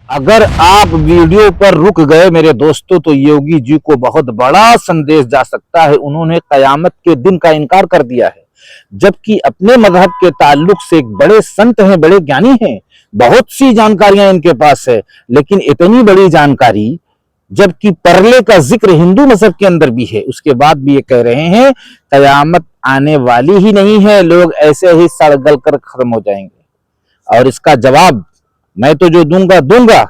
अगर आप वीडियो पर रुक गए मेरे दोस्तों तो योगी जी को बहुत बड़ा संदेश जा सकता है। उन्होंने कयामत के दिन का इनकार कर दिया है, जबकि अपने मजहब के ताल्लुक से एक बड़े संत हैं, बड़े ज्ञानी हैं, बहुत सी जानकारियां इनके पास है, लेकिन इतनी बड़ी जानकारी जबकि परले का जिक्र हिंदू मजहब के अंदर भी है, उसके बाद भी ये कह रहे हैं कयामत आने वाली ही नहीं है, लोग ऐसे ही सड़ गल कर खत्म हो जाएंगे। और इसका जवाब मैं तो जो दूंगा दूंगा,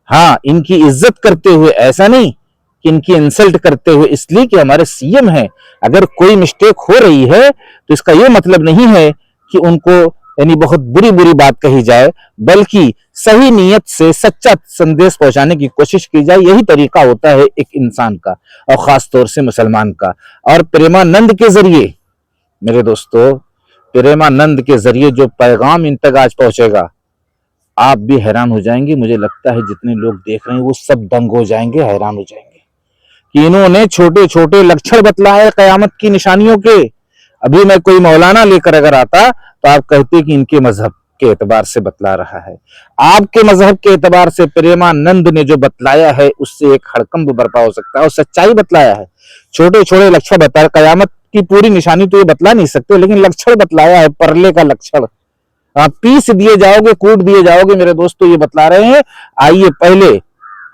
हाँ, इनकी इज्जत करते हुए, ऐसा नहीं कि इनकी इंसल्ट करते हुए, इसलिए कि हमारे सीएम हैं। अगर कोई मिस्टेक हो रही है तो इसका यह मतलब नहीं है कि उनको यानी बहुत बुरी बुरी बात कही जाए, बल्कि सही नीयत से सच्चा संदेश पहुंचाने की कोशिश की जाए। यही तरीका होता है एक इंसान का, और खास तौर से मुसलमान का। और प्रेमानंद के जरिए मेरे दोस्तों, प्रेमानंद के जरिए जो पैगाम इन तक आज पहुंचेगा, आप भी हैरान हो जाएंगे। मुझे लगता है जितने लोग देख रहे हैं वो सब दंग हो जाएंगे, हैरान हो जाएंगे कि इन्होंने छोटे छोटे लक्षण बतलाए कयामत की निशानियों के। अभी मैं कोई मौलाना लेकर अगर आता तो आप कहते कि इनके मजहब के एतबार से बतला रहा है। आपके मजहब के एतबार से प्रेमानंद ने जो बतलाया है उससे एक हड़कंप बर्पा हो सकता है, और सच्चाई बतलाया है। छोटे छोटे लक्षण बता, कयामत की पूरी निशानी तो ये बतला नहीं सकते, लेकिन लक्षण बतलाया है, परले का लक्षण। आप पीस दिए जाओगे, कूट दिए जाओगे मेरे दोस्तों, ये बतला रहे हैं। आइए पहले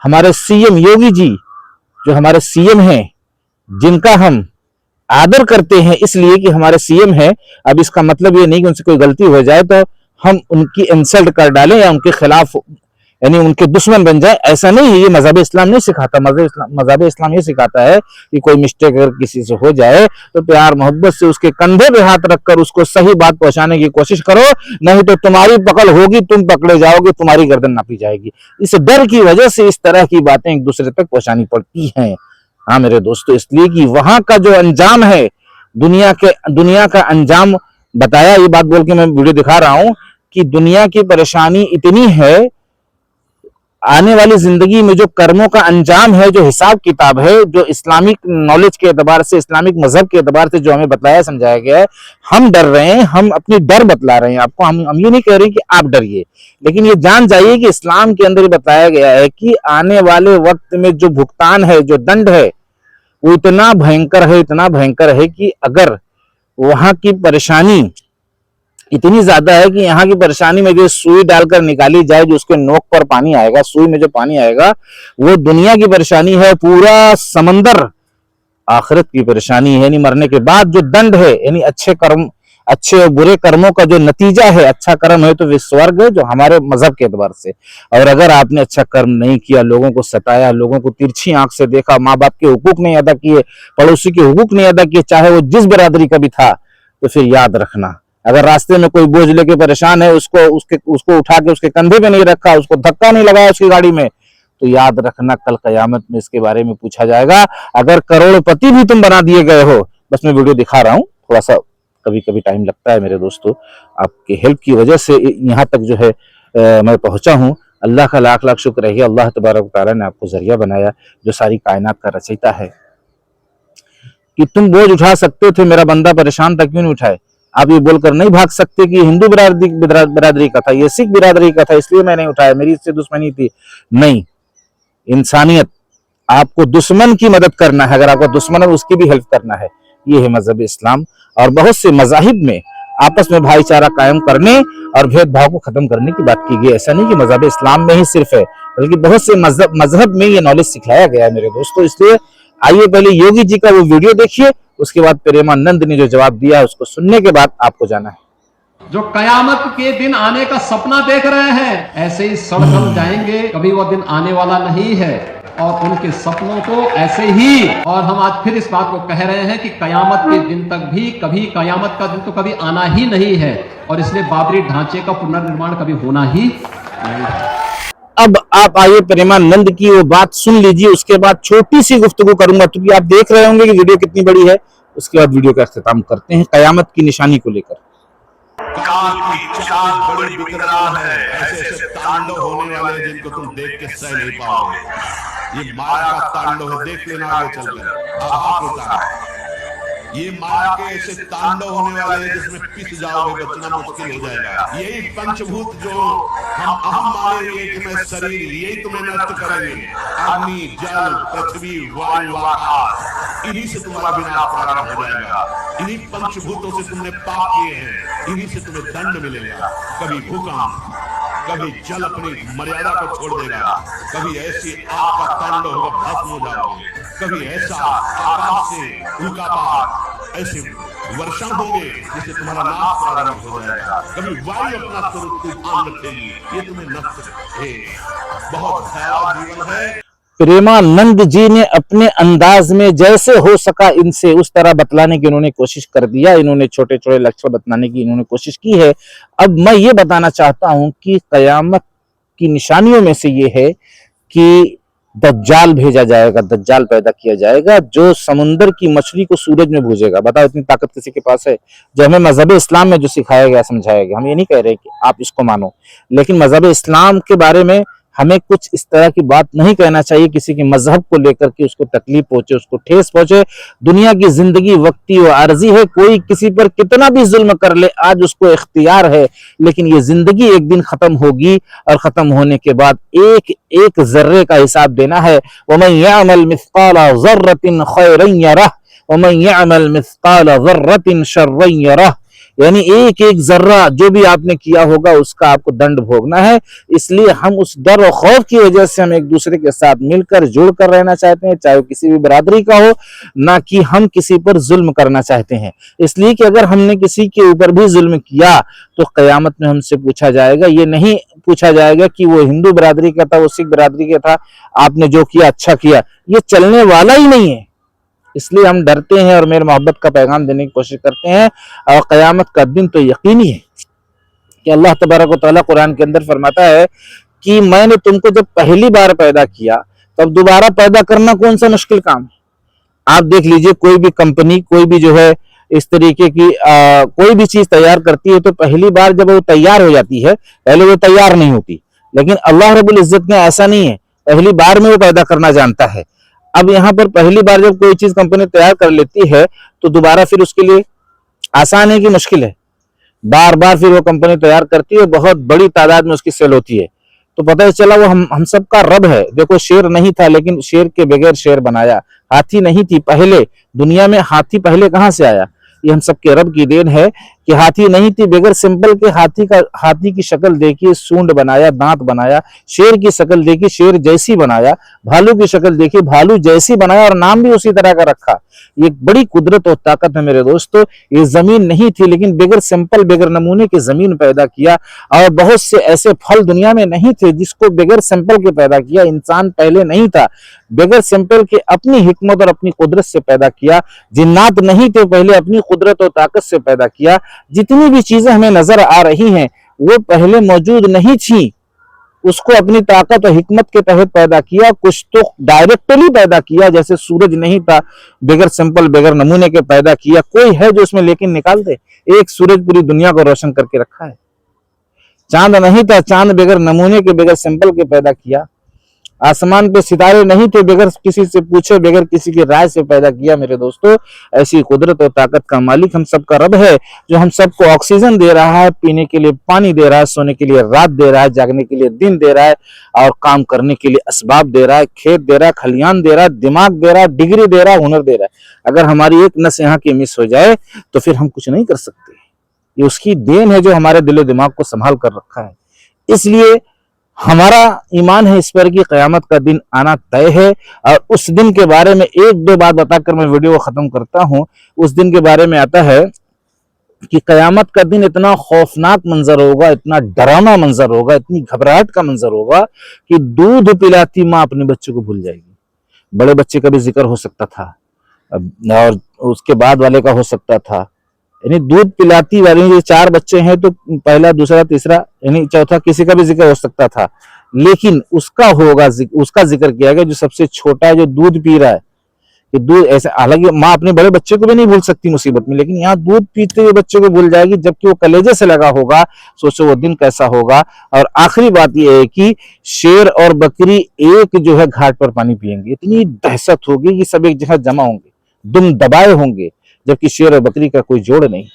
हमारे सीएम योगी जी, जो हमारे सीएम हैं, जिनका हम आदर करते हैं इसलिए कि हमारे सीएम हैं, अब इसका मतलब ये नहीं कि उनसे कोई गलती हो जाए तो हम उनकी इंसल्ट कर डालें या उनके खिलाफ यानी उनके दुश्मन बन जाए, ऐसा नहीं है। ये मजहब इस्लाम नहीं सिखाता। मजहब इस्लाम ये सिखाता है कि कोई मिस्टेक अगर किसी से हो जाए तो प्यार मोहब्बत से उसके कंधे पे हाथ रखकर उसको सही बात पहुंचाने की कोशिश करो, नहीं तो तुम्हारी पकड़ होगी, तुम पकड़े जाओगे, तुम्हारी गर्दन नापी जाएगी। इस डर की वजह से इस तरह की बातें एक दूसरे तक पहुंचानी पड़ती हैं। हाँ मेरे दोस्तों, इसलिए कि वहां का जो अंजाम है, दुनिया का अंजाम बताया। ये बात बोल के मैं वीडियो दिखा रहा हूं कि दुनिया की परेशानी इतनी है, आने वाली जिंदगी में जो कर्मों का अंजाम है, जो हिसाब किताब है, जो इस्लामिक नॉलेज के एतबार से, इस्लामिक मजहब के एतबार से जो हमें बताया समझाया गया है, हम डर रहे हैं। हम अपनी डर बतला रहे हैं आपको। हम ये नहीं कह रहे कि आप डरिए, लेकिन ये जान जाइए कि इस्लाम के अंदर बताया गया है कि आने वाले वक्त में जो भुगतान है, जो दंड है, वो इतना भयंकर है, इतना भयंकर है कि अगर वहां की परेशानी इतनी ज्यादा है कि यहाँ की परेशानी में जो सुई डालकर निकाली जाए, जो उसके नोक पर पानी आएगा, सुई में जो पानी आएगा, वो दुनिया की परेशानी है। पूरा समंदर आखिरत की परेशानी है। यानी मरने के बाद जो दंड है, यानी अच्छे और बुरे कर्मों का जो नतीजा है, अच्छा कर्म है तो वे स्वर्ग है, जो हमारे मजहब के एतबार से। और अगर आपने अच्छा कर्म नहीं किया, लोगों को सताया, लोगों को तिरछी आंख से देखा, माँ बाप के हुकूक नहीं अदा किए, पड़ोसी के हुकूक नहीं अदा किए, चाहे वो जिस बिरादरी का भी था, तो फिर याद रखना, अगर रास्ते में कोई बोझ लेके परेशान है, उसको उठा के उसके कंधे पे नहीं रखा, उसको धक्का नहीं लगाया उसकी गाड़ी में, तो याद रखना कल कयामत में इसके बारे में पूछा जाएगा। अगर करोड़पति भी तुम बना दिए गए हो, बस मैं वीडियो दिखा रहा हूँ, थोड़ा सा कभी कभी टाइम लगता है मेरे दोस्तों, आपके हेल्प की वजह से यहाँ तक जो है मैं पहुंचा हूँ। अल्लाह का लाख लाख शुक्र है, अल्लाह तबारक व तआला ने आपको जरिया बनाया, जो सारी कायनात का रचयिता है, कि तुम बोझ उठा सकते थे, मेरा बंदा परेशान था, क्यों नहीं उठाए। आप ये बोलकर नहीं भाग सकते कि हिंदू बिरादरी का था, ये सिख बिरादरी का था, इसलिए मैं नहीं उठाया, मेरी इससे दुश्मनी थी। नहीं, इंसानियत, आपको दुश्मन की मदद करना है, अगर आपका दुश्मन है उसकी भी हेल्प करना है। ये है मजहब इस्लाम। और बहुत से मजाहिब में आपस में भाईचारा कायम करने और भेदभाव को खत्म करने की बात की गई। ऐसा नहीं कि मजहब इस्लाम में ही सिर्फ है, बल्कि बहुत से मजहब में ये नॉलेज सिखाया गया है मेरे दोस्तों। इसलिए आइए पहले योगी जी का वो वीडियो देखिए, उसके बाद प्रेमानंद ने जो जवाब दिया उसको सुनने के बाद आपको जाना है। जो कयामत के दिन आने का सपना देख रहे हैं, ऐसे ही सड़क जाएंगे, कभी वो दिन आने वाला नहीं है। और उनके सपनों को ऐसे ही, और हम आज फिर इस बात को कह रहे हैं कि कयामत के दिन तक भी कभी, कयामत का दिन तो कभी आना ही नहीं है, और इसलिए बाबरी ढांचे का पुनर्निर्माण कभी होना ही नहीं है। अब आप आइए प्रेमानंद की वो बात सुन लीजिए, उसके बाद छोटी सी गुफ्तगू करूंगा, क्योंकि आप देख रहे होंगे कि वीडियो कितनी बड़ी है। उसके बाद वीडियो का अख्तिताम करते हैं कयामत की निशानी को लेकर। चांद बड़ी बेकरार है, ऐसे तांडव होने वाले जिनको तुम देख के सह नहीं पाओगे। ये माया का तांडव है, देख लेना आगे चलकर। अब आप होता है ये माया के ऐसे तांडव होने वाले हैं जिसमें पिस जाओगे, बचना मुश्किल हो जाएगा। यही पंचभूत जो हम अहम माने हुए कि मैं शरीर, यही तुम्हें नष्ट करेंगे। अग्नि, जल, पृथ्वी, वायु, आकाश, इन्हीं से तुम्हारा विनाश प्रारंभ हो जाएगा। इन्हीं पंचभूतों से तुमने पाप किए हैं, इन्हीं से तुम्हें दंड मिलेगा। कभी भूकंप, कभी जल अपनी मर्यादा को छोड़ देगा, कभी ऐसी आग का तांडव होगा, भस्म हो जाओगे, कभी ऐसा आकाश से उल्कापात, ऐसे वर्षा होंगे जिससे तुम्हारा नाश प्रारंभ हो जाएगा। कभी वायु अपना स्वरूप तूफान रखेगी, ये तुम्हें नष्ट करेगा। बहुत भयावह जीवन है। प्रेमानंद जी ने अपने अंदाज में जैसे हो सका इनसे उस तरह बतलाने की इन्होंने कोशिश कर दिया। इन्होंने छोटे छोटे लक्ष्य बतलाने की इन्होंने कोशिश की है। अब मैं ये बताना चाहता हूं कि कयामत की निशानियों में से ये है कि दज्जाल भेजा जाएगा, दज्जाल पैदा किया जाएगा जो समुंदर की मछली को सूरज में भूजेगा। बताओ इतनी ताकत किसी के पास है? जो हमें मजहब इस्लाम में जो सिखाया गया, समझाया गया, हम ये नहीं कह रहे कि आप इसको मानो, लेकिन मजहब इस्लाम के बारे में हमें कुछ इस तरह की बात नहीं कहना चाहिए किसी के मजहब को लेकर के उसको तकलीफ पहुंचे, उसको ठेस पहुंचे। दुनिया की जिंदगी वक्ती व आर्जी है, कोई किसी पर कितना भी जुल्म कर ले आज उसको इख्तियार है, लेकिन ये जिंदगी एक दिन खत्म होगी और खत्म होने के बाद एक एक जर्रे का हिसाब देना है। वमन यअमल मिस्काल ज़र्रतिन खैरन यरह वमन यअमल मिस्काल ज़र्रतिन शर्रन यरह, यानी एक एक जर्रा जो भी आपने किया होगा उसका आपको दंड भोगना है। इसलिए हम उस डर और खौफ की वजह से हम एक दूसरे के साथ मिलकर जुड़कर रहना चाहते हैं, चाहे वो किसी भी बरादरी का हो, ना कि हम किसी पर जुल्म करना चाहते हैं। इसलिए कि अगर हमने किसी के ऊपर भी जुल्म किया तो कयामत में हमसे पूछा जाएगा। ये नहीं पूछा जाएगा कि वो हिंदू बरादरी का था, वो सिख बरादरी का था, आपने जो किया अच्छा किया, ये चलने वाला ही नहीं है। इसलिए हम डरते हैं और मेरे मोहब्बत का पैगाम देने की कोशिश करते हैं। और कयामत का दिन तो यकीनी है कि अल्लाह तबारक व तआला कुरान के अंदर फरमाता है कि मैंने तुमको जब पहली बार पैदा किया तब दोबारा पैदा करना कौन सा मुश्किल काम है। आप देख लीजिए, कोई भी कंपनी, कोई भी जो है इस तरीके की कोई भी चीज तैयार करती है तो पहली बार जब वो तैयार हो जाती है, पहले वो तैयार नहीं होती, लेकिन अल्लाह रब्बुल इज्जत ने ऐसा नहीं है, पहली बार में वो पैदा करना जानता है। अब यहाँ पर पहली बार जब कोई चीज कंपनी तैयार कर लेती है तो दोबारा फिर उसके लिए आसान है कि मुश्किल है? बार बार फिर वो कंपनी तैयार करती है, बहुत बड़ी तादाद में उसकी सेल होती है, तो पता चला वो हम सबका रब है। देखो, शेर नहीं था लेकिन शेर के बगैर शेर बनाया, हाथी नहीं थी पहले दुनिया में, हाथी पहले कहां से आया? ये हम सबके रब की देन है कि हाथी नहीं थी, बगैर सिंपल के हाथी की शक्ल देखी, सूंड बनाया, दांत बनाया, शेर की शक्ल देखी, शेर जैसी बनाया, भालू की शक्ल देखी, भालू जैसी बनाया, और नाम भी उसी तरह का रखा। ये बड़ी कुदरत और ताकत है मेरे दोस्तों। ये जमीन नहीं थी लेकिन बगैर सिंपल, बगैर नमूने की जमीन पैदा किया। और बहुत से ऐसे फल दुनिया में नहीं थे जिसको बगैर सिंपल के पैदा किया। इंसान पहले नहीं था, बगैर सिंपल के अपनी हिकमत और अपनी कुदरत से पैदा किया। जिन्नात नहीं थे पहले, अपनी कुदरत और ताकत से पैदा किया। जितनी भी चीजें हमें नजर आ रही हैं वो पहले मौजूद नहीं थी, उसको अपनी ताकत और हिकमत के तहत पैदा किया। कुछ तो डायरेक्टली पैदा किया, जैसे सूरज नहीं था, बगैर सिंपल, बगैर नमूने के पैदा किया। कोई है जो उसमें लेकिन निकाल दे? एक सूरज पूरी दुनिया को रोशन करके रखा है। चांद नहीं था, चांद बगैर नमूने के, बगैर सिंपल के पैदा किया। आसमान पे सितारे नहीं थे, बगैर किसी से पूछे, बगैर किसी की राय से पैदा किया। मेरे दोस्तों, ऐसी कुदरत और ताकत का मालिक हम सबका रब है, जो हम सबको ऑक्सीजन दे रहा है, पीने के लिए पानी दे रहा है, सोने के लिए रात दे रहा है, जागने के लिए दिन दे रहा है, और काम करने के लिए असबाब दे रहा है, खेत दे रहा है, खलियान दे रहा है, दिमाग दे रहा है, डिग्री दे रहा है, हुनर दे रहा है। अगर हमारी एक नस यहाँ की मिस हो जाए तो फिर हम कुछ नहीं कर सकते। ये उसकी देन है जो हमारे दिलो दिमाग को संभाल कर रखा है। इसलिए हमारा ईमान है इस पर कि कयामत का दिन आना तय है। और उस दिन के बारे में एक दो बात बताकर मैं वीडियो को खत्म करता हूं। उस दिन के बारे में आता है कि कयामत का दिन इतना खौफनाक मंजर होगा, इतना डरावना मंजर होगा, इतनी घबराहट का मंजर होगा कि दूध पिलाती माँ अपने बच्चे को भूल जाएगी। बड़े बच्चे का भी जिक्र हो सकता था और उसके बाद वाले का हो सकता था। यानी दूध पिलाती वाली, ये 4 बच्चे हैं तो पहला, दूसरा, तीसरा, यानी चौथा किसी का भी जिक्र हो सकता था, लेकिन उसका होगा, उसका जिक्र किया गया जो सबसे छोटा है, जो दूध पी रहा है। कि दूध ऐसे, हालांकि माँ अपने बड़े बच्चे को भी नहीं भूल सकती मुसीबत में, लेकिन यहाँ दूध पीते हुए बच्चे को भूल जाएगी जबकि वो कलेजे से लगा होगा। सोचो वो दिन कैसा होगा। और आखिरी बात यह है कि शेर और बकरी एक जो है घाट पर पानी पिएंगे। इतनी दहशत होगी कि सब एक जगह जमा होंगे, दुम दबाए होंगे, जबकि शेर और बकरी का कोई जोड़ नहीं।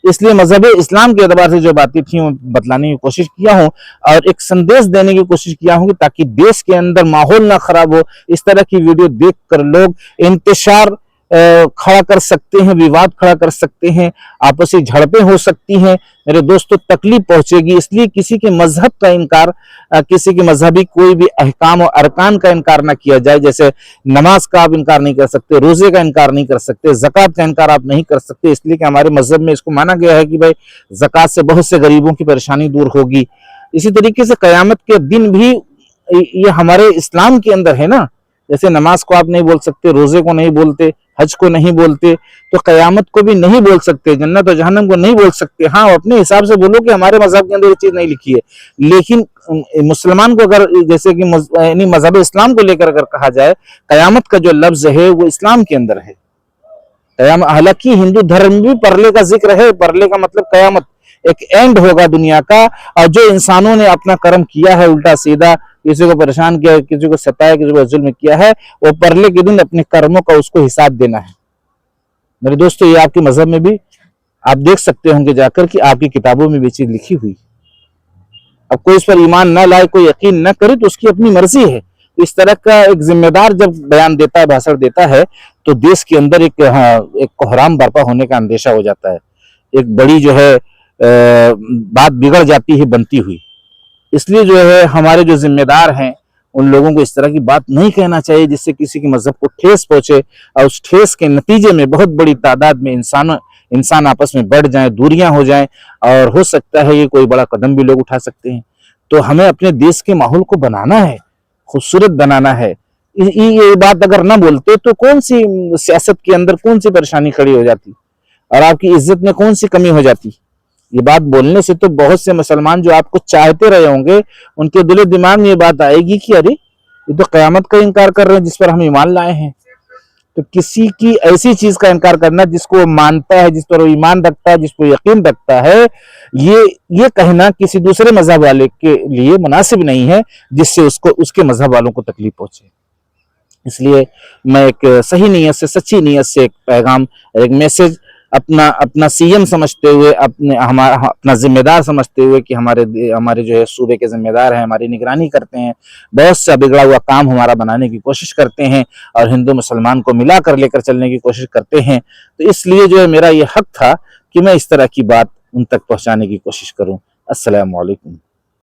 इसलिए मजहब इस्लाम के एतबार से जो बातें थी वो बतलाने की कोशिश किया हूँ और एक संदेश देने की कोशिश किया हूँ कि ताकि देश के अंदर माहौल ना खराब हो। इस तरह की वीडियो देखकर लोग इंतशार खड़ा कर सकते हैं, विवाद खड़ा कर सकते हैं, आपसी झड़पें हो सकती हैं, मेरे दोस्तों तकलीफ पहुंचेगी। इसलिए किसी के मजहब का इनकार, किसी के मजहबी कोई भी अहकाम और अरकान का इनकार ना किया जाए। जैसे नमाज का आप इनकार नहीं कर सकते, रोजे का इनकार नहीं कर सकते, ज़कात का इनकार आप नहीं कर सकते, इसलिए कि हमारे मजहब में इसको माना गया है कि भाई ज़कात से बहुत से गरीबों की परेशानी दूर होगी। इसी तरीके से कयामत के दिन भी ये हमारे इस्लाम के अंदर है ना। जैसे नमाज को आप नहीं बोल सकते, रोजे को नहीं बोलते, हज को नहीं बोलते, तो कयामत को भी नहीं बोल सकते, जन्नत और जहन्नम को नहीं बोल सकते। हाँ, अपने हिसाब से बोलो कि हमारे मजहब के अंदर ये चीज नहीं लिखी है, लेकिन मुसलमान को अगर जैसे कि मजहब इस्लाम को लेकर अगर कहा जाए, कयामत का जो लफ्ज है वो इस्लाम के अंदर है। कयामत, हालांकि हिंदू धर्म में भी परले का जिक्र है, परले का मतलब कयामत, एक एंड होगा दुनिया का, और जो इंसानों ने अपना कर्म किया है उल्टा सीधा, किसी को परेशान किया, किसी को सताया, किसी को जुल्म किया है, वो परले के दिन अपने कर्मों का उसको हिसाब देना है। मेरे दोस्तों, ये आपके मजहब में भी आप देख सकते होंगे जाकर कि आपकी किताबों में भी चीज लिखी हुई। अब कोई इस पर ईमान ना लाए, कोई यकीन न करे, तो उसकी अपनी मर्जी है। इस तरह का एक जिम्मेदार जब बयान देता है, भाषण देता है, तो देश के अंदर एक कोहराम बर्पा होने का अंदेशा हो जाता है। एक बड़ी जो है बात बिगड़ जाती है बनती हुई। इसलिए जो है हमारे जो जिम्मेदार हैं उन लोगों को इस तरह की बात नहीं कहना चाहिए जिससे किसी के मजहब को ठेस पहुंचे, और उस ठेस के नतीजे में बहुत बड़ी तादाद में इंसान आपस में बढ़ जाएं, दूरियां हो जाएं, और हो सकता है ये कोई बड़ा कदम भी लोग उठा सकते हैं। तो हमें अपने देश के माहौल को बनाना है, खूबसूरत बनाना है। ये बात अगर ना बोलते तो कौन सी सियासत के अंदर कौन सी परेशानी खड़ी हो जाती और आपकी इज्जत में कौन सी कमी हो जाती। ये बात बोलने से तो बहुत से मुसलमान जो आपको चाहते रहे होंगे, उनके दिलो दिमाग में ये बात आएगी कि अरे ये तो कयामत का इनकार कर रहे हैं जिस पर हम ईमान लाए हैं। तो किसी की ऐसी चीज का इनकार करना जिसको वो मानता है, जिस पर वो ईमान रखता है, जिस पर यकीन रखता है, ये कहना किसी दूसरे मजहब वाले के लिए मुनासिब नहीं है, जिससे उसको उसके मजहब वालों को तकलीफ पहुंचे। इसलिए मैं एक सही नीयत से, सच्ची नीयत से एक पैगाम, एक मैसेज अपना सीएम समझते हुए, अपना जिम्मेदार समझते हुए कि हमारे जो है सूबे के जिम्मेदार हैं, हमारी निगरानी करते हैं, बहुत सा बिगड़ा हुआ काम हमारा बनाने की कोशिश करते हैं और हिंदू मुसलमान को मिलाकर लेकर चलने की कोशिश करते हैं। तो इसलिए जो है मेरा ये हक था कि मैं इस तरह की बात उन तक पहुंचाने की कोशिश करूं। अस्सलामु अलैकुम।